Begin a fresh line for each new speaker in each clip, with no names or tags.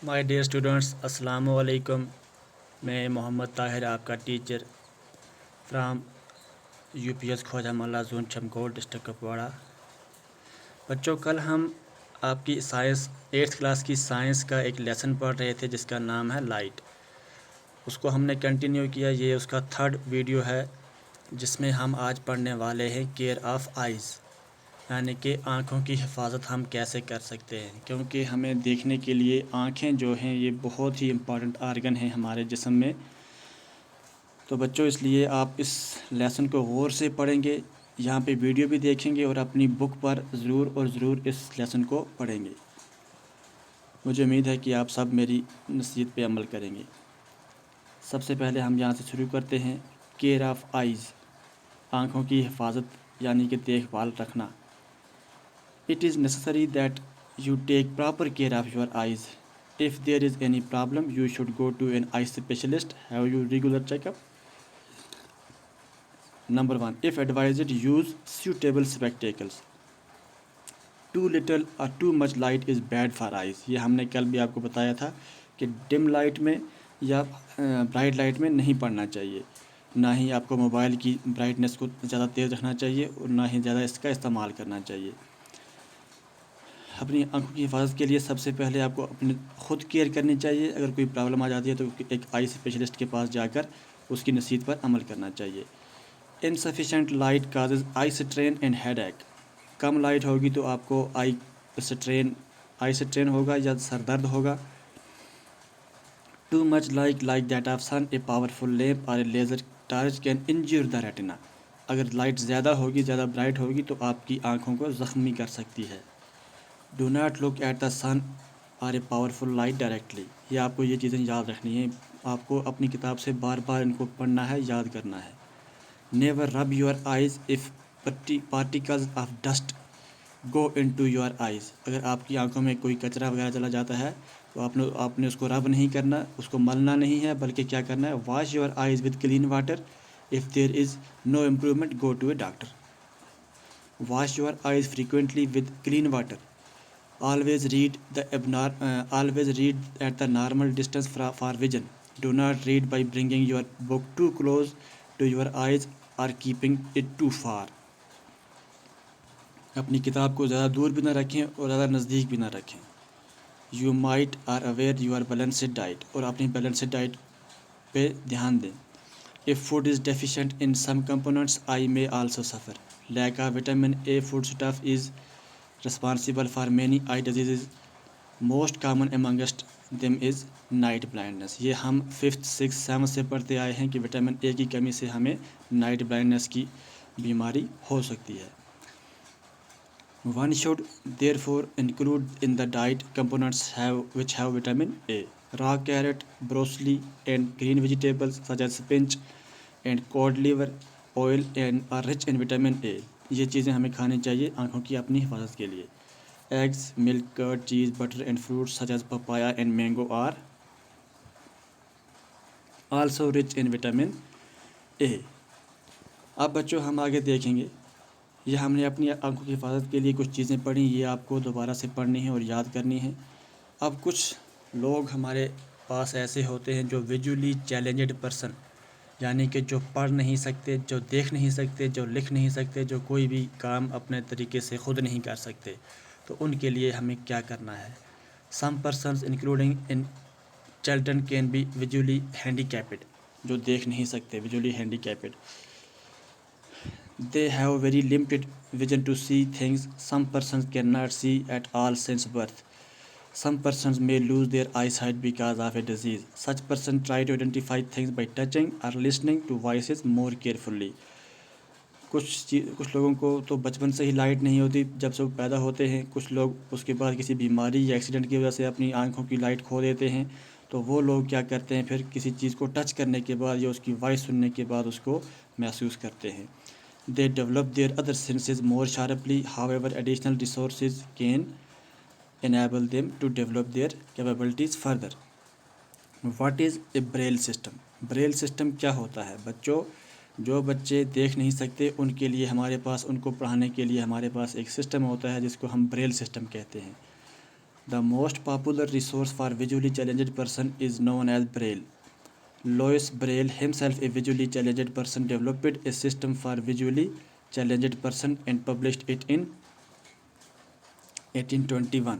My dear students, السلام علیکم۔ میں محمد طاہر آپ کا teacher from U P S Khwaja Maula zone چمکوٹ district Kupwara. بچوں، کل ہم آپ کی سائنس 8th کلاس کی سائنس کا ایک لیسن پڑھ رہے تھے جس کا نام ہے لائٹ۔ اس کو ہم نے کنٹینیو کیا، یہ اس کا 3rd ویڈیو ہے جس میں ہم آج پڑھنے والے ہیں کیئر آف آئیز، یعنی کہ آنکھوں کی حفاظت ہم کیسے کر سکتے ہیں، کیونکہ ہمیں دیکھنے کے لیے آنکھیں جو ہیں یہ بہت ہی امپورٹنٹ آرگن ہیں ہمارے جسم میں۔ تو بچوں، اس لیے آپ اس لیسن کو غور سے پڑھیں گے، یہاں پہ ویڈیو بھی دیکھیں گے اور اپنی بک پر ضرور اس لیسن کو پڑھیں گے۔ مجھے امید ہے کہ آپ سب میری نصیحت پہ عمل کریں گے۔ سب سے پہلے ہم یہاں سے شروع کرتے ہیں، کیئر آف آئیز، آنکھوں کی حفاظت یعنی کہ دیکھ بھال رکھنا۔ It is necessary that you take proper care of your eyes. If there is any problem, you should go to an eye specialist. Have you regular checkup? Number 1. If advised, use suitable spectacles. Too little or too much light is bad for eyes. یہ ہم نے کل بھی آپ کو بتایا تھا کہ ڈم لائٹ میں یا برائٹ لائٹ میں نہیں پڑھنا چاہیے، نہ ہی آپ کو موبائل کی برائٹنس کو زیادہ تیز رکھنا چاہیے اور نہ ہی زیادہ اس کا استعمال کرنا چاہیے۔ اپنی آنکھوں کی حفاظت کے لیے سب سے پہلے آپ کو اپنے خود کیئر کرنی چاہیے۔ اگر کوئی پرابلم آ جاتی ہے تو ایک آئی اسپیشلسٹ کے پاس جا کر اس کی نصیحت پر عمل کرنا چاہیے۔ Insufficient light causes eye strain and headache. کم لائٹ ہوگی تو آپ کو آئی اسٹرین ہوگا یا سر درد ہوگا۔ Too much like that of sun, a powerful lamp اور a laser torch can injure the retina. اگر لائٹ زیادہ ہوگی، زیادہ برائٹ ہوگی تو آپ کی آنکھوں کو زخمی کر سکتی ہے۔ Do not look at the sun اور اے پاورفل لائٹ ڈائریکٹلی۔ یہ آپ کو یہ چیزیں یاد رکھنی ہیں، آپ کو اپنی کتاب سے بار بار ان کو پڑھنا ہے، یاد کرنا ہے۔ Never rub your eyes if particles of dust go into your eyes. اگر آپ کی آنکھوں میں کوئی کچرا وغیرہ چلا جاتا ہے تو آپ نے اس کو رب نہیں کرنا، اس کو ملنا نہیں ہے، بلکہ کیا کرنا ہے، wash your eyes with clean water. If there is no improvement go to a doctor. Wash your eyes frequently with clean water. Always read at the normal distance for vision. Do not read by bringing your book too close to your eyes or keeping it too far. اپنی کتاب کو زیادہ دور بھی نہ رکھیں اور زیادہ نزدیک بھی نہ رکھیں۔ You might are aware your balanced diet، اور اپنی بیلنسڈ ڈائٹ پہ دھیان دیں۔ If food is deficient in some components, eye may also suffer. Lack of vitamin A foodstuff is responsible for many eye diseases. Most common amongst them is night blindness. یہ ہم 5th 6th 7th سے پڑھتے آئے ہیں کہ vitamin A کی کمی سے ہمیں نائٹ بلائنڈنس کی بیماری ہو سکتی ہے۔ One should therefore include in the diet components which have vitamin A. Raw carrot, broccoli and green vegetables such as spinach and cod liver oil and are rich in vitamin A. یہ چیزیں ہمیں کھانی چاہیے آنکھوں کی اپنی حفاظت کے لیے۔ Eggs, milk, curd, cheese, butter and fruits such as papaya and mango are also rich in vitamin A. اب بچوں ہم آگے دیکھیں گے، یہ ہم نے اپنی آنکھوں کی حفاظت کے لیے کچھ چیزیں پڑھی، یہ آپ کو دوبارہ سے پڑھنی ہیں اور یاد کرنی ہیں۔ اب کچھ لوگ ہمارے پاس ایسے ہوتے ہیں جو ویژولی چیلنجڈ پرسن، یعنی کہ جو پڑھ نہیں سکتے، جو دیکھ نہیں سکتے، جو لکھ نہیں سکتے، جو کوئی بھی کام اپنے طریقے سے خود نہیں کر سکتے، تو ان کے لیے ہمیں کیا کرنا ہے۔ Some persons including in children can be visually handicapped, جو دیکھ نہیں سکتے، visually handicapped. They have very limited vision to see things. Some persons cannot see at all since birth. Some persons may lose their eyesight because of a disease. Such persons try to identify things by touching or listening to voices more carefully. کچھ لوگوں کو تو بچپن سے ہی light نہیں ہوتی جب سے وہ پیدا ہوتے ہیں، کچھ لوگ اس کے بعد کسی بیماری یا ایکسیڈنٹ کی وجہ سے اپنی آنکھوں کی لائٹ کھو دیتے ہیں، تو وہ لوگ کیا کرتے ہیں، پھر کسی چیز کو ٹچ کرنے کے بعد یا اس کی وائس سننے کے بعد اس کو محسوس کرتے ہیں۔ They develop their other senses more sharply. However, additional resources can enable them to develop their capabilities further. What is a braille system? Braille system کیا ہوتا ہے؟ بچوں، جو بچے دیکھ نہیں سکتے ان کے لیے ہمارے پاس، ان کو پڑھانے کے لیے ہمارے پاس ایک سسٹم ہوتا ہے جس کو ہم بریل سسٹم کہتے ہیں۔ The most popular resource for visually challenged person is known as Braille. Louis Braille, himself a visually challenged person, developed a system for visually challenged person and published it in 1821.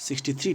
63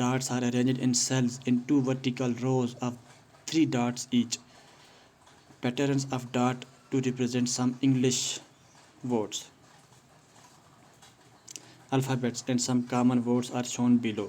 Dots are arranged in cells in 2 vertical rows of 3 dots each. Patterns of dot to represent some English words. Alphabets and some common words are shown below.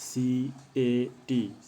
CAT,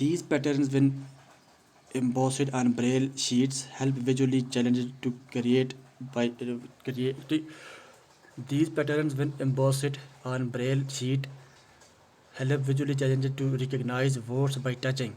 These patterns when embossed on braille sheets help visually challenged to create. These patterns when embossed on braille sheet help visually challenged to recognize words by touching.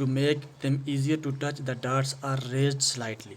To make them easier to touch, the dots are raised slightly.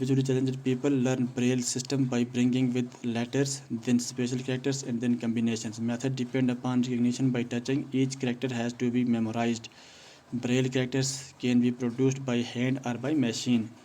Visually challenged people learn braille system by bringing with letters, then special characters and then combinations. Method depend upon recognition by touching. Each character has to be memorized. Braille characters can be produced by hand or by machine.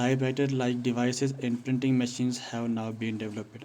Typewriter like devices and printing machines have now been developed.